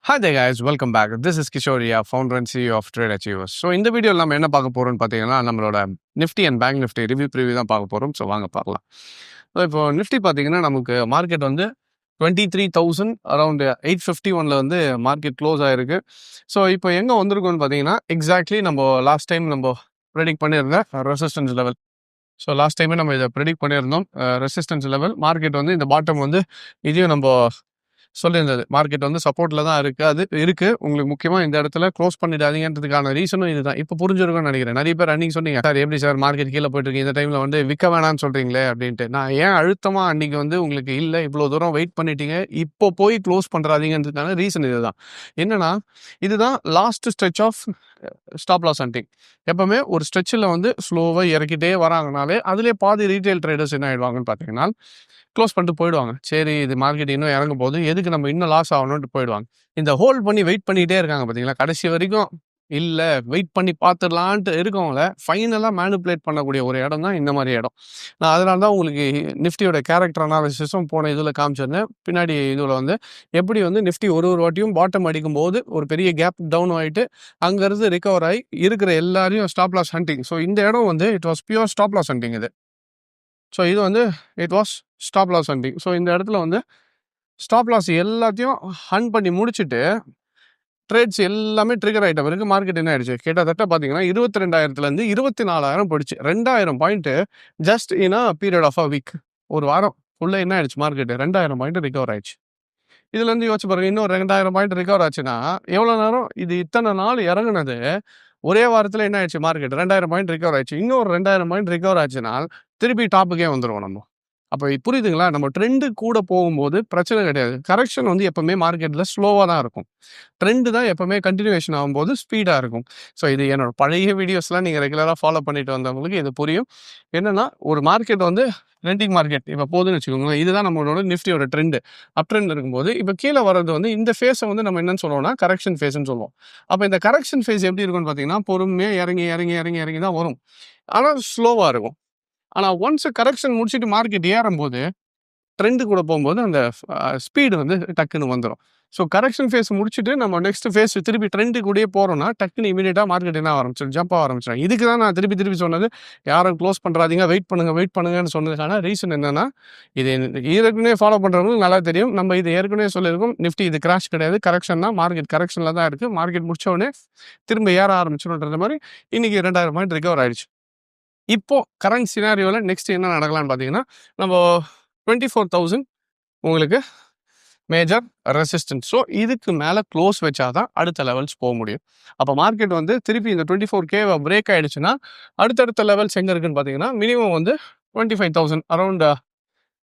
Hi there guys, welcome back. This is Kishoria, founder and CEO of Trade Achievers. So இந்த வீடியோவில் நம்ம என்ன பார்க்க போகிறோம்னு பார்த்தீங்கன்னா நம்மளோட Nifty and bank Nifty review தான் பார்க்க போகிறோம். ஸோ வாங்க பார்க்கலாம். ஸோ இப்போ நிஃப்டி பார்த்தீங்கன்னா நமக்கு மார்க்கெட் வந்து 23,000 அரௌண்ட் 851 வந்து மார்க்கெட் க்ளோஸ் ஆயிருக்கு. ஸோ இப்போ எங்கே வந்திருக்கோம்னு பார்த்தீங்கன்னா எக்ஸாக்ட்லி நம்ம லாஸ்ட் டைம் நம்ம ப்ரெடிக்ட் பண்ணியிருந்த ரெசிஸ்டன்ஸ் லெவல். ஸோ லாஸ்ட் டைமே நம்ம இதை ப்ரெடிக்ட் பண்ணியிருந்தோம். ரெசிஸ்டன்ஸ் லெவல் மார்க்கெட் வந்து இந்த பாட்டம் வந்து இதையும் நம்ம சொல்லியிருந்தது. மார்க்கெட் வந்து சப்போர்ட்டில் தான் இருக்குது. அது இருக்குது. உங்களுக்கு முக்கியமாக இந்த இடத்துல க்ளோஸ் பண்ணிடாதீங்கன்றதுக்கான ரீசனும் இதுதான். இப்போ புரிஞ்சிருக்கும்னு நினைக்கிறேன். நிறைய பேர் அன்றைக்கி சொன்னீங்க, சார் எப்படி சார் மார்க்கெட் கீழே போயிட்டுருக்கு, இந்த டைமில் வந்து விற்க வேணான்னு சொல்கிறீங்களே அப்படின்ட்டு. நான் ஏன் அழுத்தமாக அன்றைக்கி வந்து உங்களுக்கு இல்லை, இவ்வளோ தூரம் வெயிட் பண்ணிட்டீங்க, இப்போ போய் க்ளோஸ் பண்ணுறாதீங்கன்றதுக்கான ரீசன் இதுதான். என்னென்னா இதுதான் last stretch of stop loss hunting. எப்பவுமே ஒரு ஸ்ட்ரெச்சில் வந்து ஸ்லோவாக இறக்கிட்டே வராங்கனாலே அதுலேயே பாதி ரீட்டைல் ட்ரேடர்ஸ் என்ன ஆகிடுவாங்கன்னு பார்த்தீங்கன்னா க்ளோஸ் பண்ணிட்டு போயிடுவாங்க. சரி, இது மார்க்கெட் இன்னும் இறங்கும் போது எதுக்கு நம்ம இன்னும் லாஸ் ஆகணும்ட்டு போயிடுவாங்க. இந்த ஹோல்ட் பண்ணி வெயிட் பண்ணிகிட்டே இருக்காங்க பார்த்தீங்களா, கடைசி வரைக்கும் இல்லை வெயிட் பண்ணி பார்த்துடலான்ட்டு இருக்கவங்கள ஃபைனலாக மேனிப்புலேட் பண்ணக்கூடிய ஒரு இடம் தான் இந்த மாதிரி இடம். நான் அதனால தான் உங்களுக்கு நிஃப்டியோட கேரக்டர் அனாலிசிஸும் போன இதில் காமிச்சிருந்தேன். பின்னாடி இதில் வந்து எப்படி வந்து நிஃப்டி ஒரு வாட்டியும் பாட்டம் அடிக்கும் போது ஒரு பெரிய கேப் டவுன் ஆகிட்டு அங்கேருந்து ரிகவர் ஆகி இருக்கிற எல்லாரையும் ஸ்டாப் லாஸ் ஹண்டிங். ஸோ இந்த இடம் வந்து it was pure stop loss hunting இது. ஸோ இது வந்து it was stop loss hunting. So இந்த இடத்துல வந்து ஸ்டாப் லாஸ் எல்லாத்தையும் ஹண்ட் பண்ணி முடிச்சுட்டு ட்ரேட்ஸ் எல்லாமே ட்ரிகர் ஆகிட்ட பிறகு மார்க்கெட் என்ன ஆயிடுச்சு, கிட்டத்தட்ட பார்த்தீங்கன்னா 22,000 24,000 போயிடுச்சு. 2,000 point just in a period of a week. ஒரு வாரம் ஃபுல்லாக என்ன ஆயிடுச்சு, மார்க்கெட்டு 2,000 பாயிண்ட் ரிகவர் ஆயிடுச்சு. இதுலேருந்து யோசிச்சு பாருங்க, இன்னும் 2,000 பாயிண்ட் ரிகவர் ஆச்சுன்னா எவ்வளோ நேரம் இது இத்தனை நாள் இறங்குனது ஒரே வாரத்தில் என்ன ஆயிடுச்சு, மார்க்கெட் 2,000 பாயிண்ட் ரிகவர் ஆயிடுச்சு. இன்னும் 2,000 பாயிண்ட் ரிகவர் ஆச்சுன்னா திருப்பி டாப்புக்கே வந்துடுவோம் நம்ம. அப்போ புரியுதுங்களா, நம்ம ட்ரெண்டு கூட போகும்போது பிரச்சனை கிடையாது. கரெக்ஷன் வந்து எப்பவுமே மார்க்கெட்டில் ஸ்லோவாக தான் இருக்கும். ட்ரெண்டு தான் எப்பவுமே கண்டினியூவேஷன் ஆகும்போது ஸ்பீடாக இருக்கும். ஸோ இது என்னோட பழைய வீடியோஸ்லாம் நீங்கள் ரெகுலராக ஃபாலோ பண்ணிட்டு வந்தவங்களுக்கு இது புரியும். என்னென்னா ஒரு மார்க்கெட் வந்து ரெண்டிங் மார்க்கெட் இப்போ போதுன்னு வச்சுக்கோங்களேன். இதுதான் நம்மளோட நிஃப்டியோட ட்ரெண்டு. அப் ட்ரெண்ட் இருக்கும்போது இப்போ கீழே வர்றது வந்து இந்த ஃபேஸை வந்து நம்ம என்னன்னு சொல்லுவோம்னா கரெக்ஷன் ஃபேஸ்ன்னு சொல்லுவோம். அப்போ இந்த கரெக்ஷன் ஃபேஸ் எப்படி இருக்கும்னு பார்த்தீங்கன்னா பொறுமையாக இறங்கி இறங்கி இறங்கி இறங்கி தான் வரும். ஆனால் ஸ்லோவாக இருக்கும். ஆனால் ஒன்ஸ் கரெக்ஷன் முடிச்சுட்டு மார்க்கெட் ஏறும்போது ட்ரெண்டு கூட போகும்போது அந்த ஸ்பீடு வந்து டக்குன்னு வந்துடும். ஸோ கரெக்ஷன் ஃபேஸ் முடிச்சுட்டு நம்ம நெக்ஸ்ட் ஃபேஸ் திருப்பி ட்ரெண்டு கூடயே போகிறோம்னா டக்குன்னு இமீடியட்டாக மார்க்கெட் என்ன ஆரம்பிச்சிடும், ஜம்ப் ஆரம்பிச்சிடும். இதுக்கு தான் நான் திருப்பி சொன்னது, யாரும் க்ளோஸ் பண்ணுறாதீங்க, வெயிட் பண்ணுங்கன்னு சொன்னதுக்கான ரீசன் என்னென்னா, இது ஏற்கனவே ஃபாலோ பண்ணுறவங்களுக்கு நல்லா தெரியும். நம்ம இது ஏற்கனவே சொல்லியிருக்கோம், நிஃப்டி இது கிராஷ் கிடையாது, கரெக்ஷன் தான். மார்க்கெட் கரெக்ஷனில் தான் இருக்குது. மார்க்கெட் முடிச்ச உடனே திரும்ப ஏற ஆரம்பிச்சிடும்ன்ற மாதிரி இன்றைக்கி 2,000 பாயிண்ட் ரிகவர் ஆயிடுச்சு. இப்போ கரண்ட் சினாரியோவில் நெக்ஸ்ட் என்ன நடக்கலான்னு பார்த்தீங்கன்னா, நம்ம 24,000 உங்களுக்கு மேஜர் ரெசிஸ்டன்ஸ். ஸோ இதுக்கு மேலே க்ளோஸ் வச்சாதான் அடுத்த லெவல்ஸ் போக முடியும். அப்போ மார்க்கெட் வந்து திருப்பி இந்த 24K பிரேக் ஆகிடுச்சுன்னா அடுத்தடுத்த லெவல்ஸ் எங்கே இருக்குன்னு பார்த்தீங்கன்னா மினிமம் வந்து 25,000 அரௌண்ட்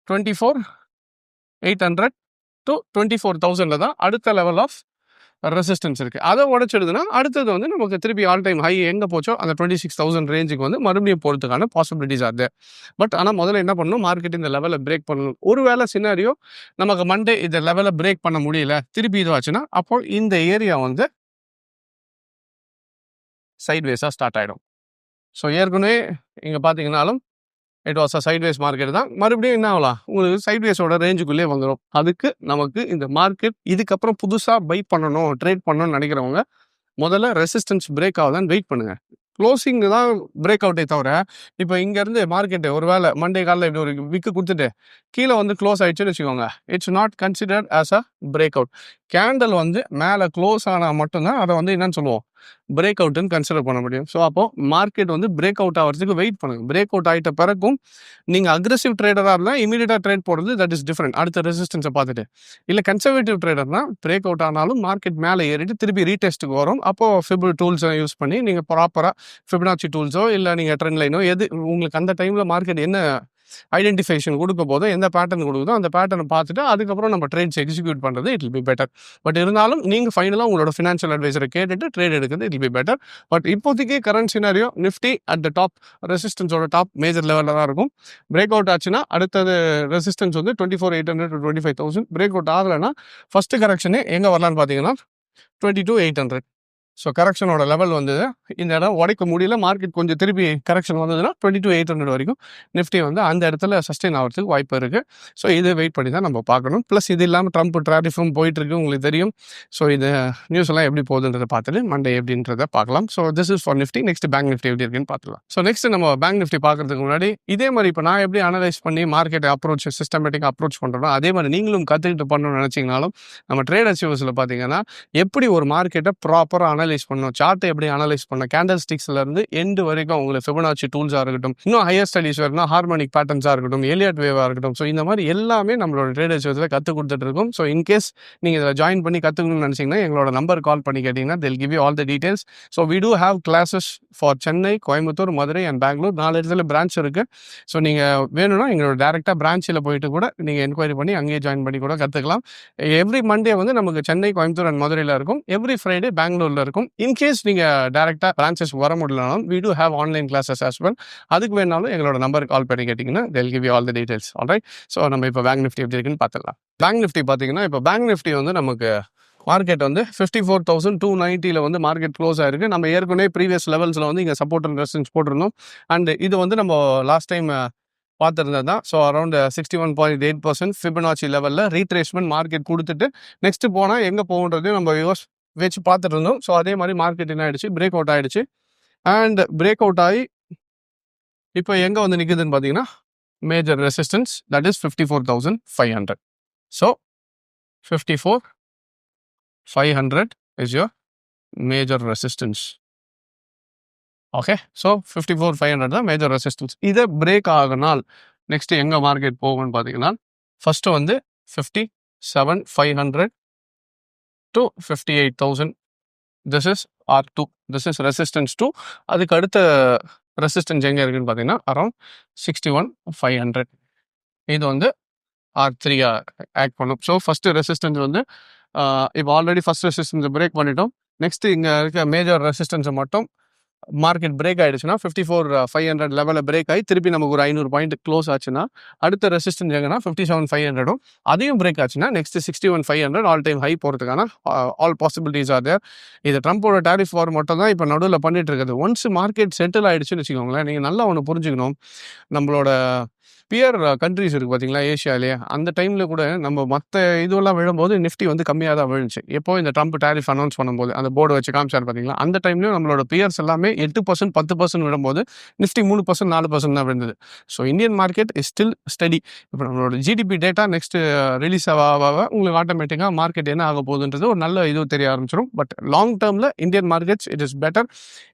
24,800 to 24,000 தான் அடுத்த லெவல் ஆஃப் ரெசிஸ்டன்ஸ் இருக்குது. அதை உடச்சிடுதுன்னா அடுத்தது வந்து நமக்கு திருப்பி ஆல் டைம் ஹை எங்கே போச்சோ அந்த 26,000 ரேஞ்சுக்கு வந்து மறுபடியும் போகிறதுக்கான பாசிபிலிட்டிஸ் ஆகுது. பட் ஆனால் முதல்ல என்ன பண்ணணும், மார்க்கெட் இந்த லெவலை பிரேக் பண்ணணும். ஒரு வேளை சினாரியோ நமக்கு மண்டே இந்த லெவலை பிரேக் பண்ண முடியல, திருப்பி இதுவாச்சுன்னா அப்போ இந்த ஏரியா வந்து சைட்வேஸாக ஸ்டார்ட் ஆகிடும். ஸோ ஏற்கனவே இங்கே பார்த்தீங்கன்னாலும் it was a sideways market தான். மறுபடியும் என்ன ஆகலாம், உங்களுக்கு சைட்வேஸோட ரேஞ்சுக்குள்ளே வந்துடும். அதுக்கு நமக்கு இந்த மார்க்கெட் இதுக்கப்புறம் புதுசாக பை பண்ணணும், ட்ரேட் பண்ணணும்னு நினைக்கிறவங்க முதல்ல ரெசிஸ்டன்ஸ் பிரேக் ஆகுதான்னு வெயிட் பண்ணுங்கள். க்ளோசிங் தான் பிரேக் அவுட்டே தவிர இப்போ இங்கேருந்து மார்க்கெட்டு ஒரு வேளை மண்டே காலில் இப்படி ஒரு விக்கு கொடுத்துட்டு கீழே வந்து க்ளோஸ் ஆகிடுச்சுன்னு வச்சுக்கோங்க, it's not considered as a break out. Candle வந்து மேலே க்ளோஸ் ஆனால் மட்டும்தான் அதை வந்து என்னன்னு சொல்லுவோம், பிரேக் அவுட்டுன்னு கன்சிடர் பண்ண முடியும். ஸோ அப்போது மார்க்கெட் வந்து பிரேக் அவுட் ஆகிறதுக்கு வெயிட் பண்ணுங்கள். பிரேக் அவுட் ஆகிட்ட பிறகும் நீங்கள் அக்ரெசிவ் ட்ரேடராக இருந்தால் இமீடியட்டாக ட்ரேட் போடுறது தட் இஸ் டிஃப்ரெண்ட். அடுத்த ரெசிஸ்டன்ஸை பார்த்துட்டு, இல்லை கன்சர்வேட்டிவ் ட்ரேடர்னா பிரேக் அவுட் ஆனாலும் மார்க்கெட் மேலே ஏறிட்டு திருப்பி ரீடெஸ்ட்டுக்கு வரும். அப்போது ஃபிபிள் டூல்ஸை யூஸ் பண்ணி நீங்கள் ப்ராப்பராக ஃபிபனாச்சி டூல்ஸோ இல்லை நீங்கள் ட்ரெண்ட் லைனோ எது உங்களுக்கு அந்த டைமில் மார்க்கெட் என்ன ஐடென்டிஃபிகேஷன் கொடுக்க போதோ எந்த பேட்டர்ன் கொடுக்குதோ அந்த பேட்டர்னை பார்த்துட்டு அதுக்கப்புறம் நம்ம ட்ரேட்ஸ் எக்ஸிக்யூட் பண்ணுறது it will be better. But இருந்தாலும் நீங்கள் ஃபைனலாக உங்களோட ஃபினான்ஷியல் அட்வைசரை கேட்டுட்டு ட்ரேட் எடுக்கிறது it will be better. But இப்போதைக்கு current scenario Nifty at the top, ரெசிஸ்டன்ஸோட டாப் மேஜர் லெவலில் தான் இருக்கும். பிரேக் அவுட் ஆச்சுன்னா அடுத்தது ரெசிஸ்டன்ஸ் வந்து 24,800 to 25,000. பிரேக் அவுட் ஆகலைன்னா ஃபஸ்ட்டு கரெக்ஷனே எங்கே வரலான்னு பார்த்தீங்கன்னா 22,800. ஸோ கரெக்ஷனோட லெவல் வந்து இந்த இடம் உடைக்க முடியல. மார்க்கெட் கொஞ்சம் திருப்பி கரெக்ஷன் வந்ததுன்னா 22,800 வரைக்கும் நிஃப்டி வந்து அந்த இடத்துல சஸ்டெயின் ஆகிறதுக்கு வாய்ப்பு இருக்குது. ஸோ இதை வெயிட் பண்ணி தான் நம்ம பார்க்கணும். ப்ளஸ் இது இல்லாமல் ட்ரம்ப் ட்ராரிஃபும் போயிட்டுருக்கு, உங்களுக்கு தெரியும். ஸோ இது நியூஸ் எல்லாம் எப்படி போகுதுன்றதை பார்த்துட்டு மண்டே எப்படின்றத பார்க்கலாம். So this is for Nifty. Next bank Nifty எப்படி இருக்குன்னு பார்த்துக்கலாம். ஸோ நெக்ஸ்ட் நம்ம பேங்க் நிஃப்டி பார்க்கறதுக்கு முன்னாடி இதே மாதிரி இப்போ நான் எப்படி அனலைஸ் பண்ணி மார்க்கெட்டை அப்ரோச் சிஸ்டமேட்டிக்காக அப்ரோச் பண்ணுறோம், அதே மாதிரி நீங்களும் கற்றுக்கிட்டு பண்ணணும்னு நினச்சிங்கனாலும் நம்ம ட்ரேட் அச்சீவர்ஸில் பார்த்தீங்கன்னா எப்படி ஒரு மார்க்கெட்டை ப்ராப்பராக அனலைஸ் பண்ணணும், சார்ட்டை எப்படி அனலைஸ் பண்ணணும், கேண்டல் ஸ்டிக்ஸ்லேருந்து எண்டு வரைக்கும் உங்களுக்கு ஃபிபனாச்சி டூல்ஸாக இருக்கட்டும், இன்னும் ஹையர் ஸ்டடிஸ் வரணும்னா ஹார்மோனிக் பேட்டர்ன்ஸாக இருக்கட்டும், எலியட் வேவாக இருக்கட்டும். ஸோ இந்த மாதிரி எல்லாமே நம்மளோட ட்ரேட் அச்சீவர்ஸில் கற்றுக் கொடுத்துட்டு இருக்கும். ஸோ இன்கேஸ் நீங்கள் இதில் ஜாயின் பண்ணி கற்றுக்கணும்னு நினச்சிங்கன்னா எங்களோட நம்பர் கால் பண்ணி கேட்டிங்கன்னா they'll give you all the details. So we do have classes for Chennai, Coimbatore, Madurai and Bangalore 4 இடத்துல பிரான்ச் இருக்குது. ஸோ நீங்கள் வேணும்னா எங்களோட டேரெக்டாக பிரான்ச்சில் போயிட்டு கூட நீங்கள் என்கொயரி பண்ணி அங்கேயே ஜாயின் பண்ணி கூட கற்றுக்கலாம். எவ்ரி மண்டே வந்து நமக்கு சென்னை, கோயம்புத்தூர் அண்ட் மதுரையில் இருக்கும். எவ்ரி ஃப்ரைடே பெங்களூரில் இருக்கும். இன்கேஸ் நீங்கள் டேரெக்டாக பிரான்ச்சஸ் வர முடியலனாலும் we do have online classes as well. அதுக்கு வேணாலும் எங்களோட நம்பருக்கு கால் பண்ணி கேட்டிங்கன்னா they'll give you all the details. Alright. So நம்ம இப்போ பேங்க் நிஃப்டி எப்படி இருக்குன்னு பார்த்துக்கலாம். பேங்க் நிஃப்டி பார்த்தீங்கன்னா இப்போ பேங்க் நிஃப்டி வந்து நமக்கு மார்க்கெட் வந்து 54,290 வந்து மார்க்கெட் க்ளோஸ் ஆயிருக்கு. நம்ம ஏற்கனவே ப்ரீவியஸ் லெவல்ஸில் வந்து இங்கே சப்போர்ட் அண்ட் ரெசிஸ்டன்ஸ் போட்டிருந்தோம். அண்ட் இது வந்து நம்ம லாஸ்ட் டைம் பார்த்துருந்தது தான். ஸோ அரௌண்ட் 61.8% ஃபிபனாச்சி லெவலில் ரீட்ரேஸ்மெண்ட் மார்க்கெட் கொடுத்துட்டு நெக்ஸ்ட்டு போனால் எங்கே போகுன்றதையும் நம்ம வச்சு பார்த்துட்டு இருந்தோம். ஸோ அதே மாதிரி மார்க்கெட் என்ன ஆயிடுச்சு, பிரேக் அவுட் ஆகிடுச்சு. அண்ட் பிரேக் அவுட் ஆகி இப்போ எங்கே வந்து நிற்குதுன்னு பார்த்தீங்கன்னா major resistance that is 54,500. So 54,500 is your major resistance. Okay. So 54,500 தான் மேஜர் ரெசிஸ்டன்ஸ். இதை பிரேக் ஆகினால் நெக்ஸ்ட் எங்கே மார்க்கெட் போகும்னு பார்த்தீங்கன்னா ஃபஸ்ட்டு வந்து 57,500 to 58,000. This is R2. This is resistance 2. அதுக்கு அடுத்த ரெசிஸ்டன்ஸ் எங்கே இருக்குன்னு பார்த்தீங்கன்னா அரௌண்ட் 61,500. இது வந்து R3 ஆக்ட் பண்ணும். ஸோ ஃபஸ்ட்டு ரெசிஸ்டன்ஸ் வந்து இப்போ ஆல்ரெடி ஃபஸ்ட் ரெசிஸ்டன்ஸை பிரேக் பண்ணிட்டோம். நெக்ஸ்ட்டு இங்கே இருக்க மேஜர் ரெசிஸ்டன்ஸை மட்டும் மார்க்கெட் பிரேக் ஆகிடுச்சுன்னா 54,500 லெவலில் பிரேக் ஆகி திருப்பி நமக்கு ஒரு 500 பாயிண்ட் க்ளோஸ் ஆச்சுன்னா அடுத்த ரெசிஸ்டன்ஸ் எங்கன்னா 57,500. அதையும் பிரேக் ஆச்சுன்னா நெக்ஸ்ட் 61,500 ஆல் டைம் ஹை போகிறதுக்கான ஆல் பாசிபிலிட்டிஸ் ஆர் தேர். இது ட்ரம்போட டேரிஃப் வார் மட்டும் தான் இப்போ நடுவில் பண்ணிட்டு இருக்குது. ஒன்ஸ் மார்க்கெட் செட்டில் ஆகிடுச்சுன்னு வச்சுக்கோங்களேன், நீங்கள் நல்லா ஒன்று புரிஞ்சுக்கணும். நம்மளோட பியர் கண்ட்ரிஸ் இருக்குது பார்த்தீங்களா ஏஷியாவிலேயே, அந்த டைமில் கூட நம்ம மற்ற இதுவெல்லாம் விழும்போது நிஃப்டி வந்து கம்மியாக தான் விழுந்துச்சு. எப்போ இந்த ட்ரம்ப் டேரிஃப் அனௌன்ஸ் பண்ணும்போது அந்த போர்டு வச்சு காமிச்சார் பார்த்தீங்களா, அந்த டைம்லையும் நம்மளோட பியர்ஸ் எல்லாமே 8%, 10% விழும்போது நிஃப்டி 3%, 4% தான் விழுந்தது. So Indian market is still study. இப்போ நம்மளோட ஜிடிபி டேட்டா நெக்ஸ்ட் ரிலீஸ் ஆக உங்களுக்கு ஆட்டோமேட்டிக்காக மார்க்கெட் என்ன ஆக போகுதுன்றது ஒரு நல்ல இது தெரிய ஆரம்பிச்சிடும். பட் லாங் டேர்மில் Indian markets it is better.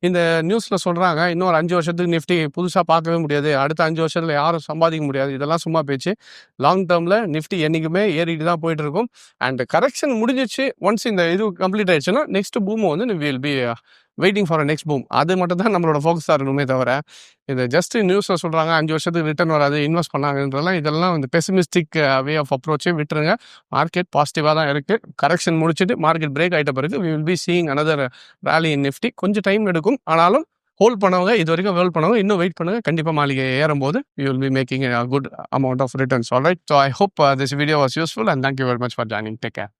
இந்த நியூஸில் சொல்கிறாங்க இன்னொரு 5 வருஷத்துக்கு நிஃப்டி புதுசாக பார்க்கவே முடியாது, அடுத்த 5 வருஷத்தில் யாரும் சம்பாதிக்க முடியாது, இதெல்லாம் சும்மா பேச்சு. லாங் டேர்மில் நிஃப்டி என்றைக்குமே ஏறிட்டு தான் போயிட்டு இருக்கும். அண்ட் கரெக்ஷன் முடிஞ்சிச்சு. ஒன்ஸ் இந்த இது கம்ப்ளீட் ஆயிடுச்சுன்னா நெக்ஸ்ட் பூம் வந்து will be waiting for next boom. அது மட்டும் தான் நம்மளோட ஃபோக்கஸாக இருக்கணுமே தவிர இது ஜஸ்ட் நியூஸில் சொல்கிறாங்க 5 வருஷத்துக்கு ரிட்டர்ன் வராது, இன்வெஸ்ட் பண்ணாங்கன்றதெல்லாம் இதெல்லாம் இந்த பெசிமிஸ்டிக் வே ஆஃப் அப்ரோச்சே விட்டுருங்க. மார்க்கெட் பாசிட்டிவாக தான் இருக்குது. கரெக்ஷன் முடிச்சுட்டு மார்க்கெட் பிரேக் ஆகிட்ட பிறகு we will be seeing another rally in Nifty. கொஞ்சம் டைம் எடுக்கும், ஆனாலும் ஹோல்ட் பண்ணவங்க இது வரைக்கும் ஹோல்ட் பண்ணவங்க இன்னும் வெயிட் பண்ணுங்க. கண்டிப்பாக மாளிகை ஏறும்போது you will be making a good amount of returns. All right. So I hope this video was useful and thank you very much for joining. Take care.